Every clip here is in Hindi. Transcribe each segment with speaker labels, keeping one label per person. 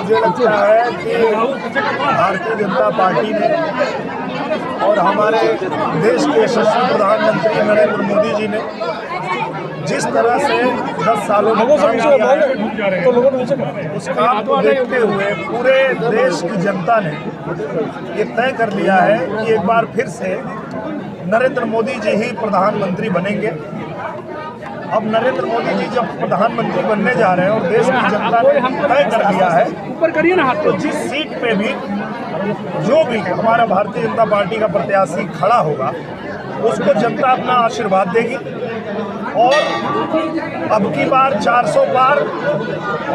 Speaker 1: मुझे लगता है कि भारतीय जनता पार्टी ने और हमारे देश के यशस्वी प्रधानमंत्री नरेंद्र मोदी जी ने जिस तरह से 10 सालों में काम किया है, उस काम को देखते हुए पूरे देश की जनता ने ये तय कर लिया है कि एक बार फिर से नरेंद्र मोदी जी ही प्रधानमंत्री बनेंगे। अब नरेंद्र मोदी जी जब प्रधानमंत्री बनने जा रहे हैं और देश की जनता ने तय कर लिया है,
Speaker 2: ऊपर करिए ना हाथ,
Speaker 1: तो जिस सीट पे भी जो भी हमारा भारतीय जनता पार्टी का प्रत्याशी खड़ा होगा उसको जनता अपना आशीर्वाद देगी। और अब की बार 400 पार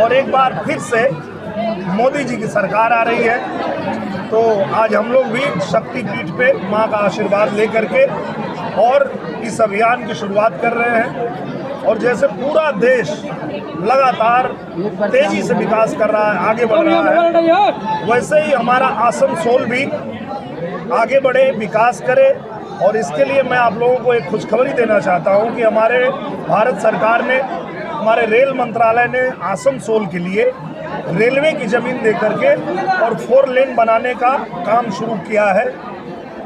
Speaker 1: और एक बार फिर से मोदी जी की सरकार आ रही है, तो आज हम लोग भी शक्तिपीठ पे मां का आशीर्वाद लेकर के और इस अभियान की शुरुआत कर रहे हैं। और जैसे पूरा देश लगातार तेजी से विकास कर रहा है, आगे बढ़ रहा है, वैसे ही हमारा आसनसोल भी आगे बढ़े, विकास करे। और इसके लिए मैं आप लोगों को एक खुशखबरी देना चाहता हूं कि हमारे भारत सरकार ने, हमारे रेल मंत्रालय ने आसनसोल के लिए रेलवे की ज़मीन दे करके और 4 लेन बनाने का काम शुरू किया है।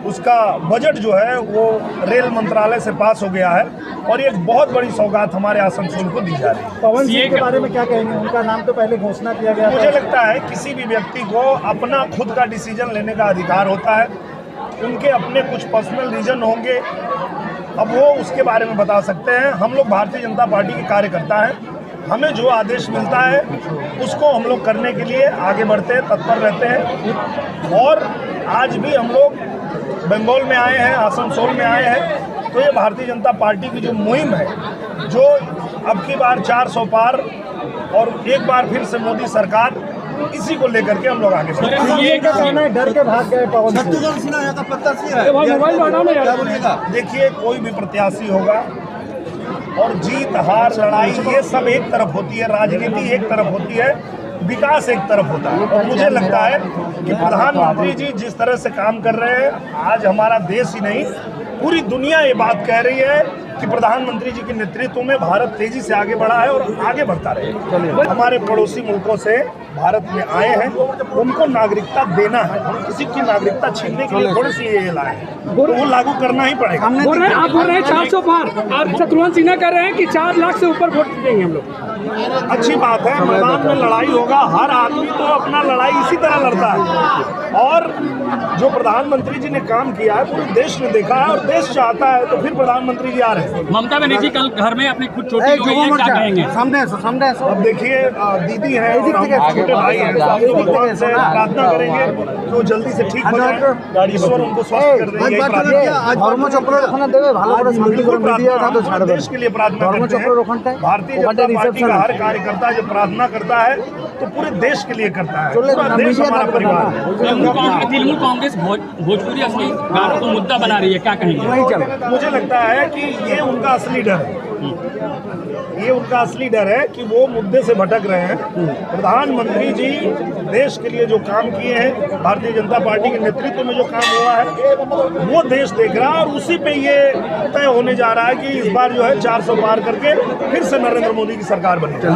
Speaker 1: उसका बजट जो है वो रेल मंत्रालय से पास हो गया है और ये एक बहुत बड़ी सौगात हमारे आसनसोल को दी जा रही है।
Speaker 3: पवन सिंह के बारे में क्या कहेंगे? उनका नाम तो पहले घोषणा किया गया था।
Speaker 1: मुझे लगता है किसी भी व्यक्ति को अपना खुद का डिसीजन लेने का अधिकार होता है। उनके अपने कुछ पर्सनल रीजन होंगे, अब वो उसके बारे में बता सकते हैं। हम लोग भारतीय जनता पार्टी के कार्यकर्ता हैं, हमें जो आदेश मिलता है उसको हम लोग करने के लिए आगे बढ़ते हैं, तत्पर रहते हैं। और आज भी हम लोग बंगाल में आए हैं, आसनसोल में आए हैं, तो ये भारतीय जनता पार्टी की जो मुहिम है, जो अब की बार 400 पार और एक बार फिर से मोदी सरकार, इसी को लेकर के हम लोग आगे बढ़े हैं।
Speaker 3: डर के भाग गए पवन सिंह।
Speaker 1: देखिए, कोई भी प्रत्याशी होगा और जीत हार लड़ाई ये सब एक तरफ होती है, राजनीति एक तरफ होती है, विकास एक तरफ होता है। और मुझे लगता है कि प्रधानमंत्री जी जिस तरह से काम कर रहे हैं, आज हमारा देश ही नहीं पूरी दुनिया ये बात कह रही है कि प्रधानमंत्री जी के नेतृत्व में भारत तेजी से आगे बढ़ा है और आगे बढ़ता रहे। हमारे पड़ोसी मुल्कों से भारत में आए हैं, उनको नागरिकता देना है। हम किसी की नागरिकता छीनने के लिए थोड़ी सी ये लाए हैं, तो वो लागू करना ही पड़ेगा।
Speaker 2: आप बोल रहे हैं 400 पार, और शत्रुघ्न सिन्हा कह रहे हैं कि 4 लाख से ऊपर वोट देंगे हम लोग।
Speaker 1: अच्छी बात है, मैदान में लड़ाई होगा, हर आदमी तो अपना लड़ाई इसी तरह लड़ता है। और जो प्रधानमंत्री जी ने काम किया है पूरे देश ने देखा है और देश चाहता है, तो फिर प्रधानमंत्री जी आ रहे हैं।
Speaker 2: ममता बनर्जी कल घर में अपनी खुद छोटी हो गई है, क्या कहेंगे?
Speaker 3: सामने
Speaker 1: अब देखिए, दीदी है और हम छोटे भाई हैं, तो भगवान से प्रार्थना करेंगे तो जल्दी से ठीक हो जाए, ईश्वर उनको स्वस्थ कर देंगे। देश के लिए प्रार्थना करते हैं। भारतीय जनता पार्टी का हर कार्यकर्ता जब प्रार्थना करता है तो पूरे देश के लिए करता है, पूरा देश हमारा परिवार है।
Speaker 2: तृणमूल कांग्रेस भोजपुरी असली गानों को मुद्दा बना रही है, क्या कहेंगे?
Speaker 1: मुझे लगता है कि ये उनका असली डर है, ये उनका असली डर है कि वो मुद्दे से भटक रहे हैं। प्रधानमंत्री जी देश के लिए जो काम किए हैं, भारतीय जनता पार्टी के नेतृत्व में जो काम हुआ है, वो देश देख रहा है और उसी पे ये तय होने जा रहा है कि इस बार जो है 400 पार करके फिर से नरेंद्र मोदी की सरकार बनेगी।